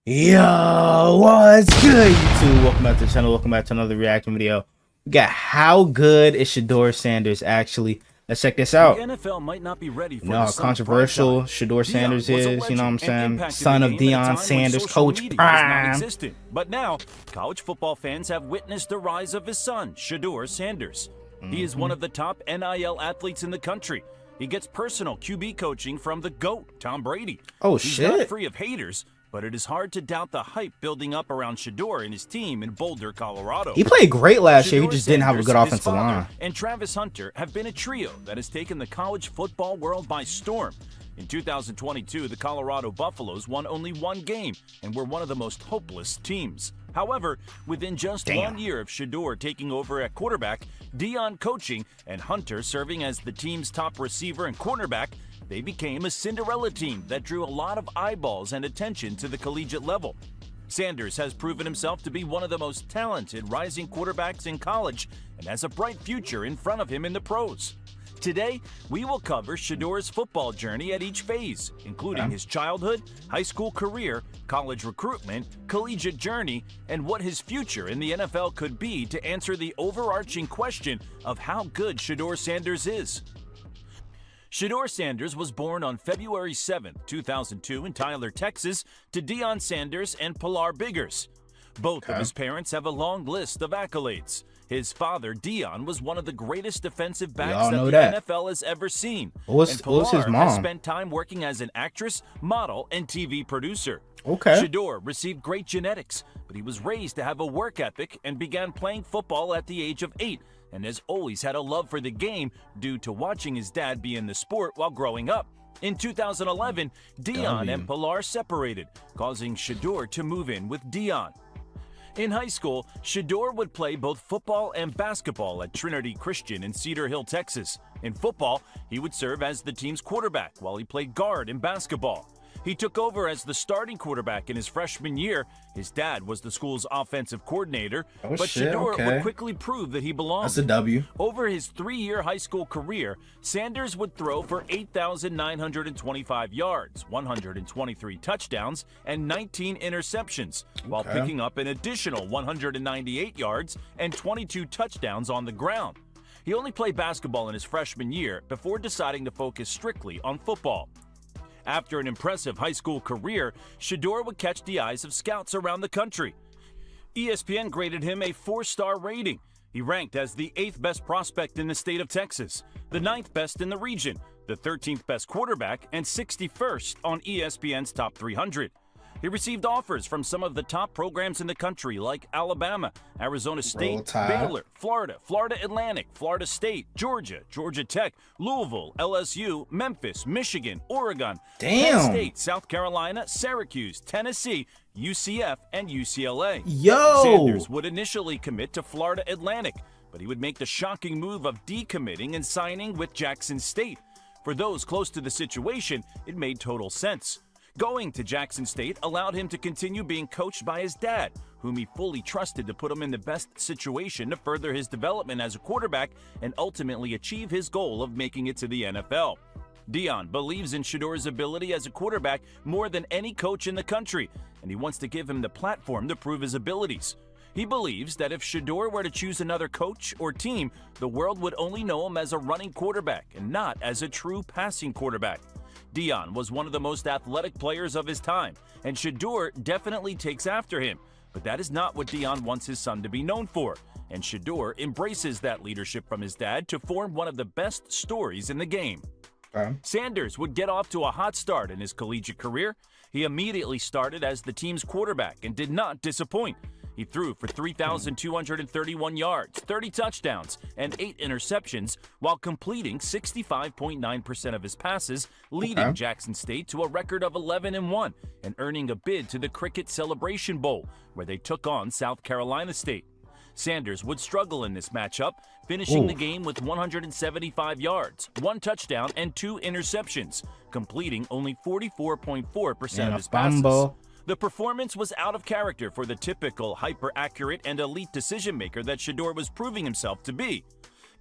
Yo, what's good, YouTube? Welcome back to the channel. Welcome back to another reaction video. We got how good is Shedeur Sanders actually? Let's check this out. The NFL might not be ready for You know the how son of controversial primetime. Shedeur Sanders Deion was a is, you know what I'm legend and saying? impacted Son the of game at a Deion time when Sanders, social Coach media was Prime. non-existent. But now, college football fans have witnessed the rise of his son, Shedeur Sanders. He is one of the top NIL athletes in the country. He gets personal QB coaching from the GOAT, Tom Brady. Oh, He's not shit. free of haters, but it is hard to doubt the hype building up around Shedeur and his team in Boulder, Colorado. He played great last year. He Shedeur just didn't have a Sanders, good his offensive father, line. and Travis Hunter have been a trio that has taken the college football world by storm. In 2022, the Colorado Buffaloes won only one game and were one of the most hopeless teams. However, within just 1 year of Shedeur taking over at quarterback, Deion coaching, and Hunter serving as the team's top receiver and cornerback, they became a Cinderella team that drew a lot of eyeballs and attention to the collegiate level. Sanders has proven himself to be one of the most talented rising quarterbacks in college and has a bright future in front of him in the pros. Today, we will cover Shedeur's football journey at each phase, including his childhood, high school career, college recruitment, collegiate journey, and what his future in the NFL could be to answer the overarching question of how good Shedeur Sanders is. Shedeur Sanders was born on February 7, 2002 in Tyler, Texas, to Deion Sanders and Pilar Biggers. Both of his parents have a long list of accolades. His father, Deion, was one of the greatest defensive backs that the NFL has ever seen. What was his mom? Has spent time working as an actress, model, and TV producer. Okay. Shedeur received great genetics, but he was raised to have a work ethic and began playing football at the age of 8, and has always had a love for the game due to watching his dad be in the sport while growing up. In 2011, Deion and Pilar separated, causing Shedeur to move in with Deion. In high school, Shedeur would play both football and basketball at Trinity Christian in Cedar Hill, Texas. In football, he would serve as the team's quarterback while he played guard in basketball. He took over as the starting quarterback in his freshman year. His dad was the school's offensive coordinator, but Shedeur would quickly prove that he belonged. That's a W. Over his 3-year high school career, Sanders would throw for 8,925 yards, 123 touchdowns, and 19 interceptions, while picking up an additional 198 yards and 22 touchdowns on the ground. He only played basketball in his freshman year before deciding to focus strictly on football. After an impressive high school career, Shedeur would catch the eyes of scouts around the country. ESPN graded him a 4-star rating. He ranked as the 8th best prospect in the state of Texas, the 9th best in the region, the 13th best quarterback, and 61st on ESPN's Top 300. He received offers from some of the top programs in the country like Alabama, Arizona State, Baylor, Florida, Florida Atlantic, Florida State, Georgia, Georgia Tech, Louisville, LSU, Memphis, Michigan, Oregon, Penn State, South Carolina, Syracuse, Tennessee, UCF, and UCLA. Sanders would initially commit to Florida Atlantic, but he would make the shocking move of decommitting and signing with Jackson State. For those close to the situation, it made total sense. Going to Jackson State allowed him to continue being coached by his dad, whom he fully trusted to put him in the best situation to further his development as a quarterback and ultimately achieve his goal of making it to the NFL. Deion believes in Shedeur's ability as a quarterback more than any coach in the country, and he wants to give him the platform to prove his abilities. He believes that if Shedeur were to choose another coach or team, the world would only know him as a running quarterback and not as a true passing quarterback. Deion was one of the most athletic players of his time, and Shedeur definitely takes after him. But that is not what Deion wants his son to be known for, and Shedeur embraces that leadership from his dad to form one of the best stories in the game. Sanders would get off to a hot start in his collegiate career. He immediately started as the team's quarterback and did not disappoint. He threw for 3,231 yards, 30 touchdowns, and 8 interceptions, while completing 65.9% of his passes, leading Jackson State to a record of 11-1 and earning a bid to the Cricket Celebration Bowl, where they took on South Carolina State. Sanders would struggle in this matchup, finishing the game with 175 yards, 1 touchdown, and 2 interceptions, completing only 44.4% of his passes. The performance was out of character for the typical hyper-accurate and elite decision-maker that Shedeur was proving himself to be.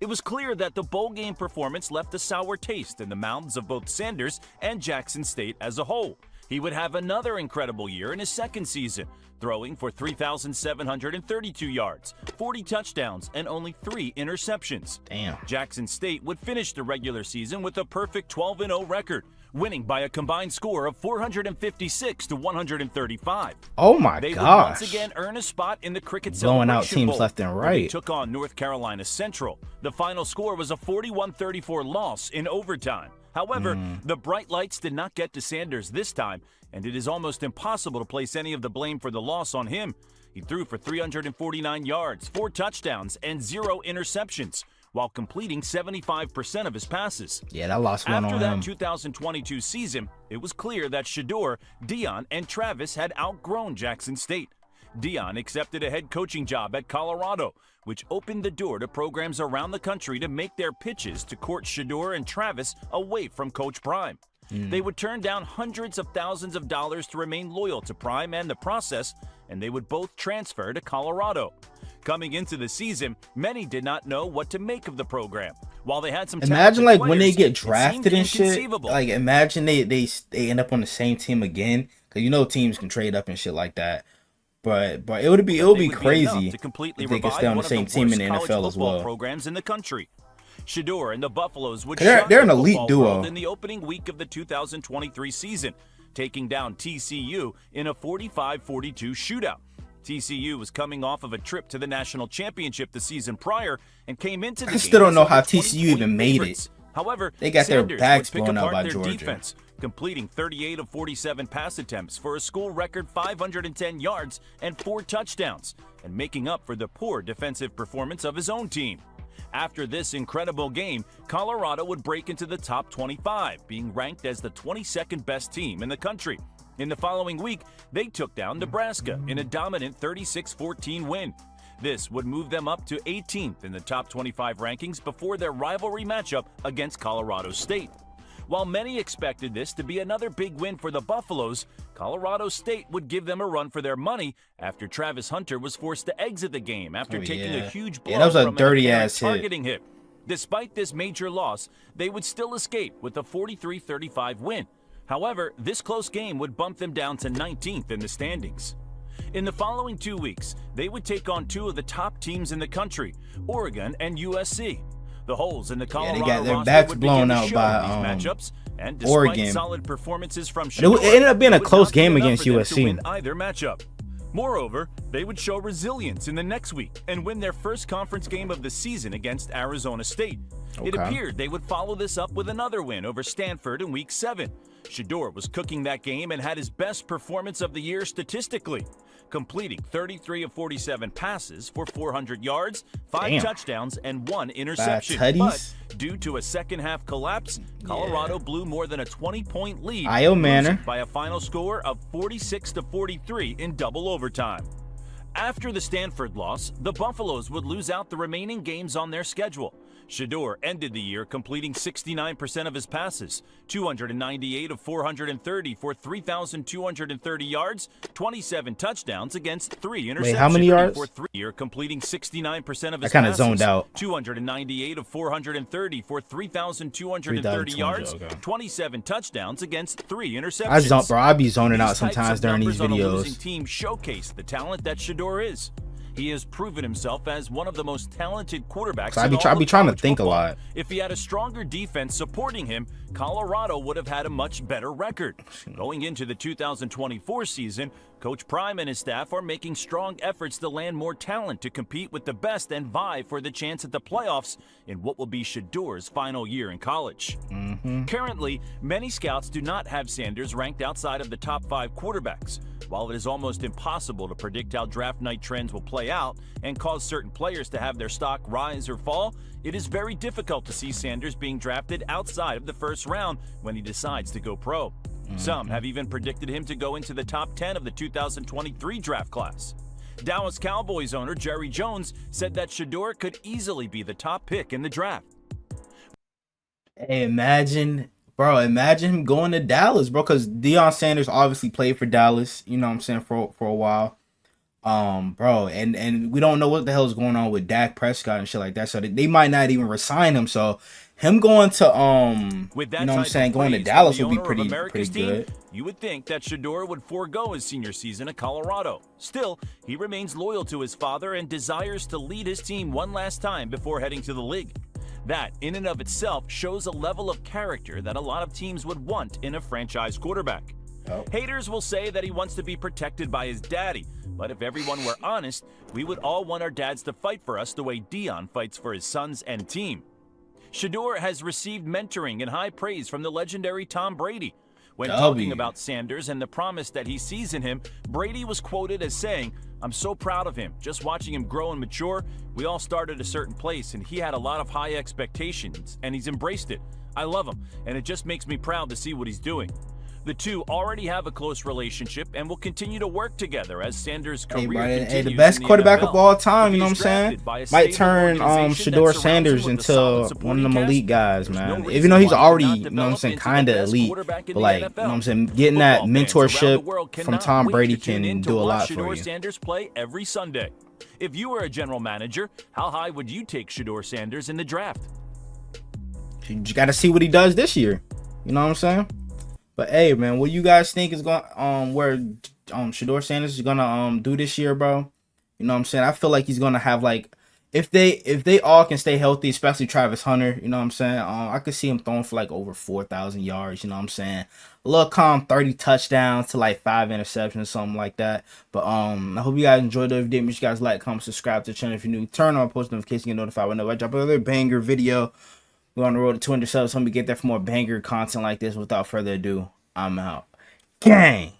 It was clear that the bowl game performance left a sour taste in the mouths of both Sanders and Jackson State as a whole. He would have another incredible year in his second season, throwing for 3,732 yards, 40 touchdowns, and only 3 interceptions. Damn. Jackson State would finish the regular season with a perfect 12-0 record, winning by a combined score of 456 to 135. Oh my they gosh. would once again earn a spot in the Cricket Blowing out Celebration teams Bowl, left and where they right. took on North Carolina Central. The final score was a 41-34 loss in overtime. However, the bright lights did not get to Sanders this time, and it is almost impossible to place any of the blame for the loss on him. He threw for 349 yards, 4 touchdowns, and 0 interceptions, while completing 75% of his passes. Yeah, that loss went After on that him. 2022 season, it was clear that Shedeur, Dion, and Travis had outgrown Jackson State. Dion accepted a head coaching job at Colorado, which opened the door to programs around the country to make their pitches to court Shedeur and Travis away from Coach Prime. They would turn down hundreds of thousands of dollars to remain loyal to Prime and the process, and they would both transfer to Colorado. Coming into the season, many did not know what to make of the program. While they had some Imagine talented like when they players, get it drafted seemed and shit. inconceivable. Like imagine they end up on the same team again, because you know teams can trade up and shit like that. But it would be enough crazy to completely if they could revive stay on one the of same the team in worst the college NFL as football well. programs in the country. Shedeur and the Buffaloes would They're shock an the elite football duo. world in the opening week of the 2023 season, taking down TCU in a 45-42 shootout. TCU was coming off of a trip to the national championship the season prior and came into the I game still don't as know over how 20 TCU even point made it. favorites. However, They got their Sanders backs would pick blown out apart by their Georgia. defense, completing 38 of 47 pass attempts for a school record 510 yards and 4 touchdowns, and making up for the poor defensive performance of his own team. After this incredible game, Colorado would break into the top 25, being ranked as the 22nd best team in the country. In the following week, they took down Nebraska in a dominant 36-14 win. This would move them up to 18th in the top 25 rankings before their rivalry matchup against Colorado State. While many expected this to be another big win for the Buffaloes, Colorado State would give them a run for their money after Travis Hunter was forced to exit the game after taking a huge blow that was a from dirty an ass hit. targeting hit. Despite this major loss, they would still escape with a 43-35 win. However, this close game would bump them down to 19th in the standings. In the following 2 weeks, they would take on 2 of the top teams in the country, Oregon and USC. The holes in the Colorado got their roster backs would blown begin to out show by, in these matchups, and despite Oregon. solid performances from It Shedeur, ended up being a would close not be game enough against for them USC. to win either matchup. Moreover, they would show resilience in the next week and win their first conference game of the season against Arizona State. It Okay. appeared they would follow this up with another win over Stanford in Week 7. Shedeur was cooking that game and had his best performance of the year statistically, completing 33 of 47 passes for 400 yards, 5 Damn. touchdowns, and 1 interception. tutties. But due to a second-half collapse, Colorado blew more than a 20-point lead, Io Manor. losing by a final score of 46-43 in double overtime. After the Stanford loss, the Buffaloes would lose out the remaining games on their schedule. Shedeur ended the year completing 69% of his passes, 298 of 430 for 3,230 yards, 27 touchdowns against 3 interceptions. Wait, how many yards? For 3 year completing 69% of his I kinda passes, zoned out. 298 of 430 for 3,230 yards, 3,200, okay. 27 touchdowns against 3 interceptions. I be zoning out These types sometimes of during these numbers on a losing videos. team showcase the talent that Shedeur is. He has proven himself as one of the most talented quarterbacks So I in be all trying of to college think a football. lot. If he had a stronger defense supporting him, Colorado would have had a much better record. Going into the 2024 season, Coach Prime and his staff are making strong efforts to land more talent to compete with the best and vie for the chance at the playoffs in what will be Shedeur's final year in college. Currently, many scouts do not have Sanders ranked outside of the top 5 quarterbacks. While it is almost impossible to predict how draft night trends will play out and cause certain players to have their stock rise or fall, it is very difficult to see Sanders being drafted outside of the first round when he decides to go pro. Some have even predicted him to go into the top 10 of the 2023 draft class. Dallas Cowboys owner Jerry Jones said that Shedeur could easily be the top pick in the draft. Hey, imagine him going to Dallas, bro, because Deion Sanders obviously played for Dallas, you know what I'm saying, for a while. Bro, and we don't know what the hell is going on with Dak Prescott and shit like that. So they might not even resign him. So him going to With you that know what I'm type saying, of going to praise from Dallas the would be owner of pretty America's team, good. you would think that Shedeur would forego his senior season at Colorado. Still, he remains loyal to his father and desires to lead his team one last time before heading to the league. That, in and of itself, shows a level of character that a lot of teams would want in a franchise quarterback. Oh. Haters will say that he wants to be protected by his daddy, but if everyone were honest, we would all want our dads to fight for us the way Dion fights for his sons and team. Shedeur has received mentoring and high praise from the legendary Tom Brady. When talking about Sanders and the promise that he sees in him, Brady was quoted as saying, "I'm so proud of him. Just watching him grow and mature, we all started a certain place and he had a lot of high expectations and he's embraced it. I love him and it just makes me proud to see what he's doing." The two already have a close relationship and will continue to work together as Sanders' career continues. Hey, the best quarterback of all time, you know what I'm saying? Might turn Shedeur Sanders into one of them elite guys, man. Even though he's already, you know what I'm saying, kind of elite, but like, you know what I'm saying, getting that mentorship from Tom Brady can do a lot for Shedeur you. Sanders play every Sunday. If you were a general manager, how high would you take Shedeur Sanders in the draft? You just got to see what he does this year. You know what I'm saying? But hey, man, what you guys think is going where Shedeur Sanders is gonna do this year, bro? You know what I'm saying? I feel like he's gonna have like if they all can stay healthy, especially Travis Hunter, you know what I'm saying? I could see him throwing for like over 4,000 yards, you know what I'm saying? A little calm 30 touchdowns to like 5 interceptions, something like that. But I hope you guys enjoyed the video. Make sure you guys like, comment, subscribe to the channel if you're new. Turn on post notifications, get notified whenever I drop another banger video. We're on the road to 200 subs. Let me get there for more banger content like this. Without further ado, I'm out. Gang!